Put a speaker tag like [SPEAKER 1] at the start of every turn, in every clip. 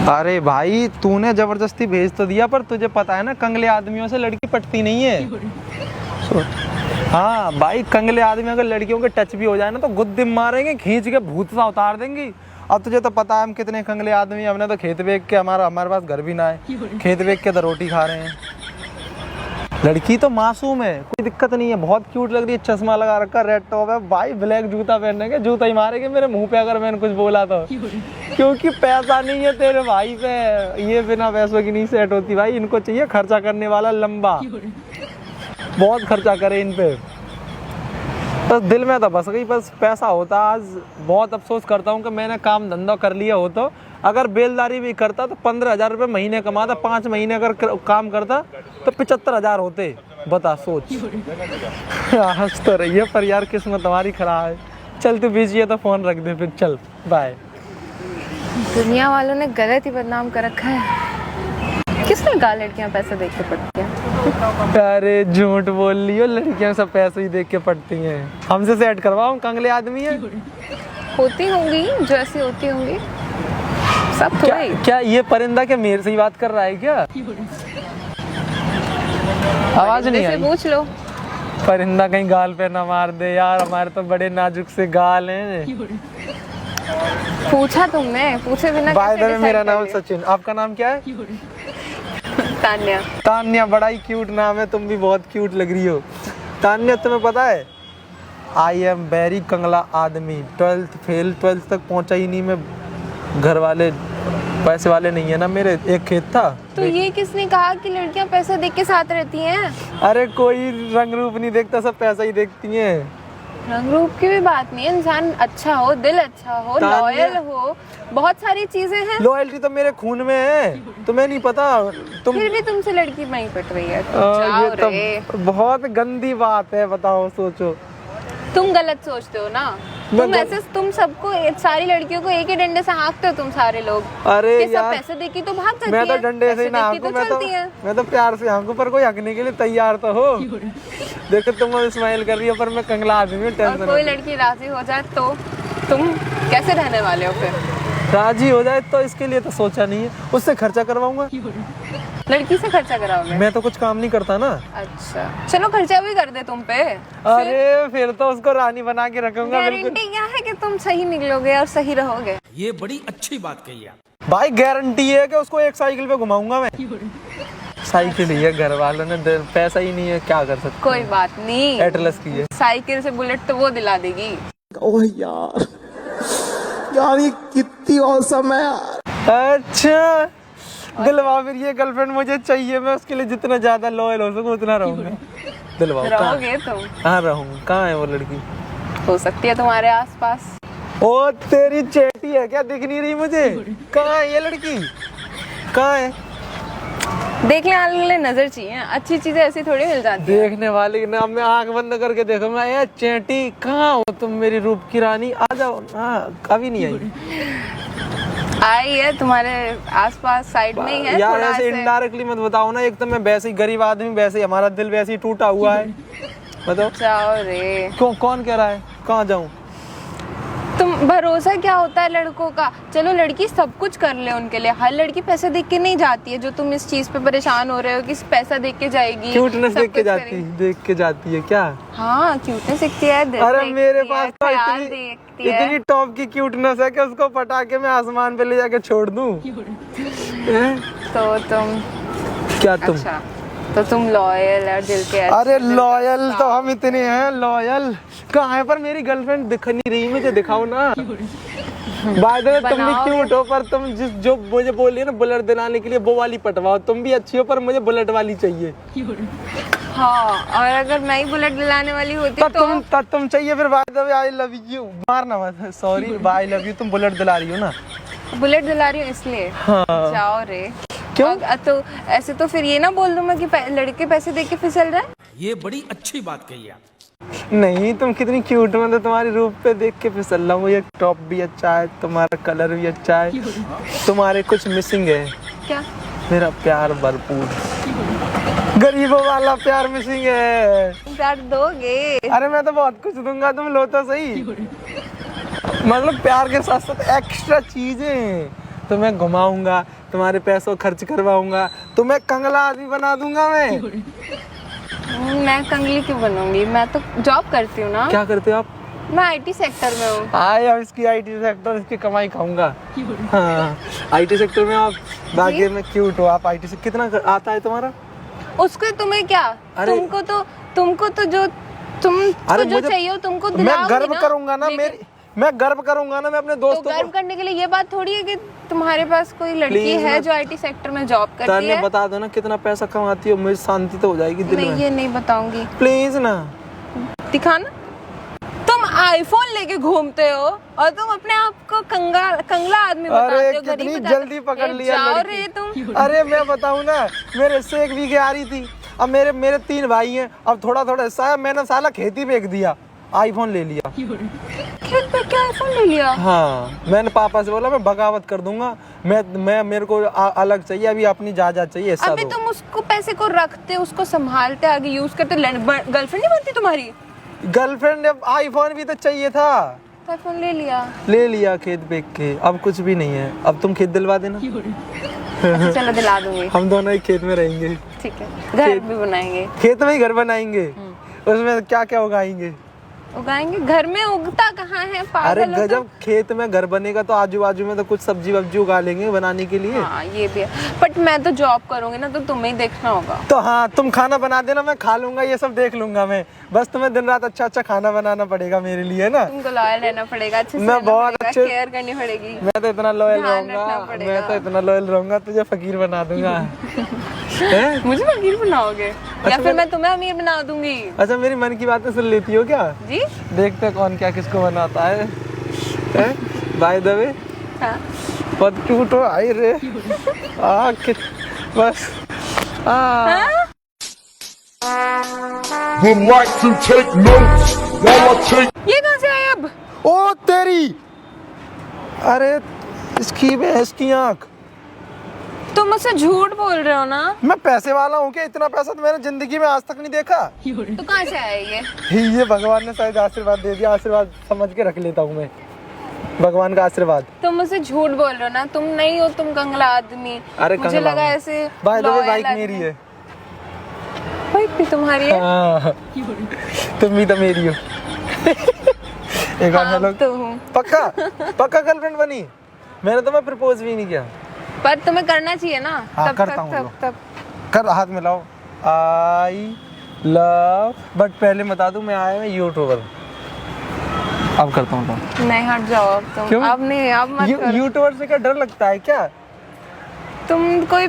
[SPEAKER 1] अरे भाई तूने जबरदस्ती भेज तो दिया, पर तुझे पता है ना कंगले आदमियों से लड़की पटती नहीं है। हाँ भाई, कंगले आदमी अगर लड़कियों के टच भी हो जाए ना तो गुद्दे मारेंगे, खींच के भूत सा उतार देंगी। अब तुझे तो पता है हम कितने कंगले आदमी, हमने तो खेत बेच के, हमारे पास घर भी ना है, खेत बेच के तो रोटी खा रहे हैं। लड़की तो मासूम है, कोई दिक्कत नहीं है, बहुत क्यूट लग रही है, चश्मा लगा रखा, रेड टॉप है भाई, ब्लैक जूता पहनने के, जूता ही मारेंगे मेरे मुंह पे अगर मैंने कुछ बोला तो, क्योंकि पैसा नहीं है तेरे भाई पे, ये बिना पैसों की नहीं सेट होती भाई, इनको चाहिए खर्चा करने वाला लंबा, बहुत खर्चा करे इन पे। बस दिल में तो बस गई, बस पैसा होता। आज बहुत अफसोस करता हूँ कि मैंने काम धंधा कर लिया हो, तो अगर बेलदारी भी करता तो 15,000 रुपये महीने कमाता, 5 महीने अगर काम करता तो 75,000 होते। बता, सोच। हंस तो रही है पर यार किस्मत तुम्हारी खराब है। चल तू बिजी है तो फोन रख दे फिर, चल बाय।
[SPEAKER 2] दुनिया वालों ने गलत ही बदनाम कर रखा है। किसने कहा लड़कियां पैसे देख के पढ़ती हैं?
[SPEAKER 1] अरे झूठ बोल रही हो, लड़कियां सब पैसे ही देख के पढ़ती हैं। हमसे सेट करवाओ, हम कंगले आदमी हैं।
[SPEAKER 2] होती होंगी जो ऐसी होती होंगी, सब थोड़ी।
[SPEAKER 1] क्या ये परिंदा क्या मेरे से ही बात कर रहा है क्या? आवाज नहीं आई?
[SPEAKER 2] पूछ लो।
[SPEAKER 1] परिंदा कहीं गाल पे ना मार दे यार, हमारे तो बड़े नाजुक से गाल हैं।
[SPEAKER 2] पूछा तुमने, पूछे बिना
[SPEAKER 1] बाय द वे मेरा नाम सचिन, आपका नाम क्या है?
[SPEAKER 2] तान्या।
[SPEAKER 1] तान्या, बड़ा ही क्यूट नाम है, तुम भी बहुत क्यूट लग रही हो। तान्या, तुम्हें पता है आई एम वेरी कंगला आदमी, 12th फेल, 12th तक पहुंचा ही नहीं मैं। घर वाले पैसे वाले नहीं है ना मेरे, एक खेत था।
[SPEAKER 2] तो ये किसने कहा कि लड़कियां पैसा देख के साथ रहती हैं?
[SPEAKER 1] अरे कोई रंग रूप नहीं देखता, सब पैसा ही देखती हैं।
[SPEAKER 2] रंग रूप की भी बात नहीं है, इंसान अच्छा हो, दिल अच्छा हो, लॉयल हो, बहुत सारी चीजें हैं।
[SPEAKER 1] लॉयल्टी तो मेरे खून में है, तुम्हें नहीं पता। तुम
[SPEAKER 2] फिर भी तुमसे लड़की नहीं पट रही है।
[SPEAKER 1] ये तो बहुत गंदी बात है, बताओ, सोचो।
[SPEAKER 2] तुम गलत सोचते हो ना, तुम ऐसे, तुम सबको, सारी लड़कियों को एक ही डंडे से हाँकते हो तुम सारे लोग।
[SPEAKER 1] अरे
[SPEAKER 2] सब
[SPEAKER 1] यार,
[SPEAKER 2] पैसे देके तो भाग जाती
[SPEAKER 1] मैं तो
[SPEAKER 2] है,
[SPEAKER 1] डंडे से ही ना हाँकूं, मैं तो प्यार से हाँकूं, पर कोई हकने के लिए तैयार तो हो। देखो तुम स्माइल कर रही हो, पर मैं कंगला आदमी हूँ, टेंशन।
[SPEAKER 2] कोई लड़की राजी हो जाए तो तुम कैसे रहने वाले हो फिर?
[SPEAKER 1] राजी हो जाए तो इसके लिए तो सोचा नहीं है, उससे खर्चा करवाऊंगा।
[SPEAKER 2] लड़की से खर्चा कराओगे?
[SPEAKER 1] मैं तो कुछ काम नहीं करता ना।
[SPEAKER 2] अच्छा, चलो खर्चा भी कर दे तुम पे।
[SPEAKER 1] अरे फिर तो उसको रानी बना के रखूंगा।
[SPEAKER 2] गारंटी क्या है कि तुम सही निकलोगे और सही रहोगे?
[SPEAKER 3] ये बड़ी अच्छी बात कही आप।
[SPEAKER 1] भाई गारंटी है कि उसको एक साइकिल पे घुमाऊंगा मैं। साइकिल ही है, घर वालों ने पैसा ही नहीं है, क्या कर सकते।
[SPEAKER 2] कोई बात नहीं,
[SPEAKER 1] एटलस की है।
[SPEAKER 2] साइकिल से बुलेट तो वो दिला देगी।
[SPEAKER 4] ओह यार, यार ये कितनी औसम है यार।
[SPEAKER 1] अच्छा दिलवा, फिर ये गर्लफ्रेंड मुझे चाहिए, मैं उसके लिए जितना ज्यादा लॉयल हो सकूं उतना रहूंगा। दिलवाओ।
[SPEAKER 2] रहोगे तुम?
[SPEAKER 1] हाँ रहूंगा। कहाँ है वो लड़की?
[SPEAKER 2] हो सकती है तुम्हारे आसपास।
[SPEAKER 1] ओ तेरी चेटी है क्या, दिख नहीं रही मुझे? कहाँ है ये लड़की, कहाँ है?
[SPEAKER 2] देखने वाले नजर चाहिए, अच्छी चीजें ऐसी थोड़ी मिल जाती है।
[SPEAKER 1] देखने वाले ना, मैं आंख बंद करके देखूंगा। ये चेटी, कहाँ हो तुम मेरी रूप की रानी, आ जाओ। हाँ कभी नहीं आई।
[SPEAKER 2] आई है तुम्हारे आसपास, साइड में ही है।
[SPEAKER 1] यार ऐसे इनडायरेक्टली मत बताओ ना, एक तो मैं वैसे ही गरीब आदमी, वैसे ही हमारा दिल वैसे ही टूटा हुआ है। बताओ।
[SPEAKER 2] जाओ रे।
[SPEAKER 1] क्यों, कौन कह रहा है, कहाँ जाऊँ?
[SPEAKER 2] तुम, भरोसा क्या होता है लड़कों का? चलो लड़की सब कुछ कर ले उनके लिए, हर लड़की पैसे देख के नहीं जाती है, जो तुम इस चीज पे परेशान हो रहे हो कि पैसा देख के जाएगी,
[SPEAKER 1] क्यूटनेस देख के जाती है क्या?
[SPEAKER 2] हाँ क्यूटनेस दिखती है।
[SPEAKER 1] अरे मेरे पास तो इतनी टॉप की क्यूटनेस है कि उसको पटा के मैं आसमान पे ले जाके छोड़ दूं।
[SPEAKER 2] तो तुम
[SPEAKER 1] क्या, तुम?
[SPEAKER 2] अच्छा, तो तुम लॉयल और दिल के।
[SPEAKER 1] अरे लॉयल तो हम इतने हैं, लॉयल कहाँ है? पर मेरी गर्लफ्रेंड दिख नहीं रही, मुझे दिखाओ ना। बाय द वे तुम भी क्यूट हो, पर तुम जो मुझे बोल रही है ना बुलेट दिलाने के लिए, वो वाली पटवाओ। तुम भी अच्छी हो पर मुझे बुलेट वाली चाहिए।
[SPEAKER 2] हाँ, और अगर मैं ही बुलेट दिलाने वाली होती तो
[SPEAKER 1] तुम चाहिए फिर। By the way I love you, मारना मत, सॉरी, बाय लव यू। तुम बुलेट दिला रही हो ना?
[SPEAKER 2] बुलेट दिला रही हूँ इसलिए।
[SPEAKER 1] हाँ।
[SPEAKER 2] जाओ रे।
[SPEAKER 1] क्यों?
[SPEAKER 2] तो ऐसे तो फिर ये ना बोल दूं मैं कि लड़के पैसे दे के फिसल रहा है।
[SPEAKER 3] ये बड़ी अच्छी बात कही आप।
[SPEAKER 1] नहीं, तुम कितनी क्यूट हो, तो तुम्हारी रूप पे देख के फिसल रहा हूँ। ये टॉप भी अच्छा है, तुम्हारा कलर भी अच्छा है, तुम्हारे कुछ मिसिंग है।
[SPEAKER 2] क्या?
[SPEAKER 1] मेरा प्यार भरपूर, गरीबों वाला प्यार मिसिंग है।
[SPEAKER 2] प्यार दोगे?
[SPEAKER 1] अरे मैं तो बहुत कुछ दूंगा, तुम लो तो सही। मतलब प्यार के साथ साथ एक्स्ट्रा चीजें, तुम्हें घुमाऊंगा, तुम्हारे पैसों खर्च करवाऊंगा, तुम्हें कंगला आदमी बना दूंगा
[SPEAKER 2] मैं कंगली क्यों बनूंगी? मैं तो जॉब करती हूँ ना।
[SPEAKER 1] क्या करते हो आप?
[SPEAKER 2] मैं आईटी सेक्टर में हूँ।
[SPEAKER 1] आए अब इसकी आईटी सेक्टर, इसकी कमाई खाऊंगा। हाँ, आईटी सेक्टर में आप बाकी में क्यूट हो। आप आईटी से कितना आता है तुम्हारा?
[SPEAKER 2] उसको तुम्हें क्या?
[SPEAKER 1] अरे
[SPEAKER 2] तुमको तो जो
[SPEAKER 1] अरे
[SPEAKER 2] जो चाहिए हो तुमको
[SPEAKER 1] मैं
[SPEAKER 2] दिलाऊंगी
[SPEAKER 1] गर्व करूंगा ना, मैं गर्व करूंगा ना, मैं अपने
[SPEAKER 2] तो
[SPEAKER 1] दोस्तों
[SPEAKER 2] गर्व करने के लिए ये बात थोड़ी है कि तुम्हारे पास कोई लड़की
[SPEAKER 1] Please
[SPEAKER 2] है
[SPEAKER 1] ना-
[SPEAKER 2] जो आईटी सेक्टर में जॉब करती
[SPEAKER 1] तान्या
[SPEAKER 2] है।
[SPEAKER 1] बता दो ना कितना पैसा कमाती हो, मुझे शांति तो हो जाएगी दिल
[SPEAKER 2] नहीं,
[SPEAKER 1] में।
[SPEAKER 2] ये नहीं बताऊंगी।
[SPEAKER 1] प्लीज ना।
[SPEAKER 2] दिखाना। तुम आईफोन लेके घूमते हो और तुम अपने आप को कंगला आदमी बताते
[SPEAKER 1] अरे
[SPEAKER 2] हो, गरीब
[SPEAKER 1] कितनी
[SPEAKER 2] बताते हो।
[SPEAKER 1] जल्दी पकड़
[SPEAKER 2] ये
[SPEAKER 1] लिया
[SPEAKER 2] जाओ
[SPEAKER 1] लड़की।
[SPEAKER 2] रे तुम।
[SPEAKER 1] अरे मैं बताऊं ना, मेरे से एक वीके आ रही थी। अब मेरे 3 भाई हैं, अब थोड़ा थोड़ा हिस्सा है, मैंने साला खेती बेच दिया, आईफोन ले लिया।
[SPEAKER 2] खेत पे क्या आईफोन ले लिया?
[SPEAKER 1] हाँ, मैंने पापा से बोला मैं बगावत कर दूंगा, मैं मेरे को अलग चाहिए, अभी अपनी जायदाद चाहिए, हिस्सा
[SPEAKER 2] अभी
[SPEAKER 1] दो।
[SPEAKER 2] तुम उसको पैसे को रखते, उसको संभालते, आगे यूज करते, गर्लफ्रेंड नहीं बनती तुम्हारी?
[SPEAKER 1] गर्लफ्रेंड, आईफोन भी तो चाहिए था,
[SPEAKER 2] आईफोन ले लिया
[SPEAKER 1] खेत बेच के। अब कुछ भी नहीं है, अब तुम खेत दिलवा देना।
[SPEAKER 2] अच्छा, चलो दिला दूंगी।
[SPEAKER 1] हम दोनों ही खेत में रहेंगे,
[SPEAKER 2] ठीक है, घर भी बनाएंगे।
[SPEAKER 1] खेत में ही घर बनाएंगे, उसमें क्या क्या उगाएंगे?
[SPEAKER 2] उगाएंगे। घर में उगता कहाँ है?
[SPEAKER 1] अरे
[SPEAKER 2] पागल हो
[SPEAKER 1] गजब, खेत में घर बनेगा तो आजू बाजू में तो कुछ सब्जी वब्जी उगा लेंगे बनाने के लिए।
[SPEAKER 2] हाँ, ये भी है, बट मैं तो जॉब करूंगी ना, तो तुम्हें ही देखना होगा।
[SPEAKER 1] तो हाँ, तुम खाना बना देना, मैं खा लूंगा, ये सब देख लूंगा मैं। बस तुम्हें दिन रात अच्छा अच्छा खाना बनाना पड़ेगा मेरे लिए ना।
[SPEAKER 2] तुमको लॉयल रहना पड़ेगा, अच्छे से
[SPEAKER 1] मैं
[SPEAKER 2] रहना
[SPEAKER 1] बहुत
[SPEAKER 2] पड़ेगा,
[SPEAKER 1] अच्छे-
[SPEAKER 2] केयर करनी पड़ेगी।
[SPEAKER 1] मैं तो इतना लॉयल
[SPEAKER 2] ध्यान
[SPEAKER 1] रहूंगा,
[SPEAKER 2] रखना पड़ेगा।
[SPEAKER 1] मैं तो इतना लॉयल रहूंगा, तुझे फकीर बना दूंगा। हैं?
[SPEAKER 2] मुझे फकीर बनाओगे या फिर मैं तुम्हें अमीर बना दूंगी?
[SPEAKER 1] अच्छा, मेरी मन की बातें सुन लेती हो क्या?
[SPEAKER 2] जी
[SPEAKER 1] देखते हैं कौन क्या किसको बनाता है। बाय द वे,
[SPEAKER 2] हाँ।
[SPEAKER 1] बहुत क्यूट हो। आई रे बस
[SPEAKER 5] would like to take notes while I take
[SPEAKER 2] ये कहाँ से आया अब?
[SPEAKER 1] ओ तेरी, अरे इसकी भैंस की आंख।
[SPEAKER 2] तुम मुझसे झूठ बोल रहे हो ना?
[SPEAKER 1] मैं पैसे वाला हूँ क्या? इतना पैसा तो मैंने जिंदगी में आज तक नहीं देखा।
[SPEAKER 2] तो कहाँ से आया ये?
[SPEAKER 1] ये भगवान ने शायद आशीर्वाद दे दिया, आशीर्वाद समझ के रख लेता हूँ मैं, भगवान का आशीर्वाद।
[SPEAKER 2] तुम मुझसे झूठ बोल रहे हो ना? तुम नहीं हो, तुम कंगला आदमी।
[SPEAKER 1] अरे
[SPEAKER 2] मुझे
[SPEAKER 1] कंगला
[SPEAKER 2] लगा
[SPEAKER 1] हूँ।
[SPEAKER 2] ऐसे
[SPEAKER 1] by the way,
[SPEAKER 2] loyal
[SPEAKER 1] bike
[SPEAKER 2] आदमी।
[SPEAKER 1] मेरी है।
[SPEAKER 2] बाइक भी तुम्हारी है?
[SPEAKER 1] हाँ, तुम भी तो मेरी हो। एक बार हेलो,
[SPEAKER 2] तो हूँ,
[SPEAKER 1] पक्का पक्का गर्लफ्रेंड बनी? मैंने तुम्हें प्रपोज भी नहीं किया।
[SPEAKER 2] पर तुम्हें करना चाहिए ना।
[SPEAKER 1] हाँ,
[SPEAKER 2] तब
[SPEAKER 1] करता
[SPEAKER 2] तक
[SPEAKER 1] हूँ,
[SPEAKER 2] तब
[SPEAKER 1] लो।
[SPEAKER 2] तब
[SPEAKER 1] कर, हाथ मिलाओ। आई लव, बट पहले बता दूं मैं आया मैं यूट्यूबर। अब करता हूँ तो।
[SPEAKER 2] नहीं, हट जाओ अब तुम।
[SPEAKER 1] क्यों?
[SPEAKER 2] अब नहीं, अब मत करो।
[SPEAKER 1] यूट्यूबर से क्या डर लगता है क्या?
[SPEAKER 2] तुम कोई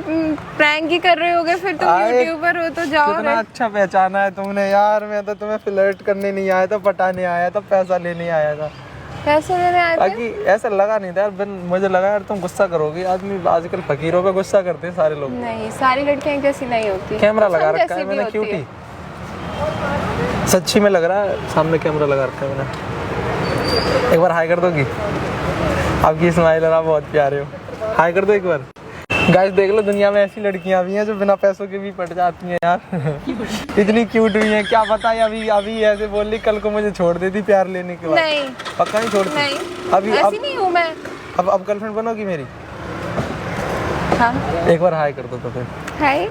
[SPEAKER 2] प्रैंक ही कर रहे होगे, फिर तुम
[SPEAKER 1] आए,
[SPEAKER 2] यूट्यूबर हो तो जाओ
[SPEAKER 1] कितना
[SPEAKER 2] रे।
[SPEAKER 1] अच्छा पहचाना है तुमने यार। मैं तो तुम्हें फ्लर्ट करने नहीं आया था, पटाने आया था, पैसा लेने आया था।
[SPEAKER 2] पैसे लेने आए थे?
[SPEAKER 1] बाकी ऐसा लगा नहीं था यार, मुझे लगा यार तुम गुस्सा करोगे। आदमी आजकल फकीरों पे गुस्सा करते हैं सारे लोग।
[SPEAKER 2] नहीं, सारी लड़कियां जैसी नहीं होती।
[SPEAKER 1] कैमरा लगा
[SPEAKER 2] सब
[SPEAKER 1] रखा
[SPEAKER 2] जैसी
[SPEAKER 1] है
[SPEAKER 2] भी
[SPEAKER 1] मैंने,
[SPEAKER 2] होती
[SPEAKER 1] क्यूटी।
[SPEAKER 2] है।
[SPEAKER 1] सच्ची में लग रहा है, सामने कैमरा लगा रखा है मैंने। एक बार हाई कर दोगी? आपकी स्माइल और आप बहुत प्यारे हो। हाई कर दो एक बार। गाइस देख लो, दुनिया में ऐसी लड़कियां भी हैं जो बिना पैसों के भी पट जाती हैं यार। इतनी क्यूट भी हैं, क्या पता है अभी ऐसे बोल ली, कल को मुझे छोड़ देती प्यार लेने के बाद।
[SPEAKER 2] नहीं,
[SPEAKER 1] पक्का नहीं छोड़ती?
[SPEAKER 2] नहीं,
[SPEAKER 1] अभी
[SPEAKER 2] ऐसी नहीं हूँ मैं।
[SPEAKER 1] अब गर्लफ्रेंड बनोगी मेरी?
[SPEAKER 2] हाँ,
[SPEAKER 1] एक बार हाई कर दो तो फिर।
[SPEAKER 2] हाय।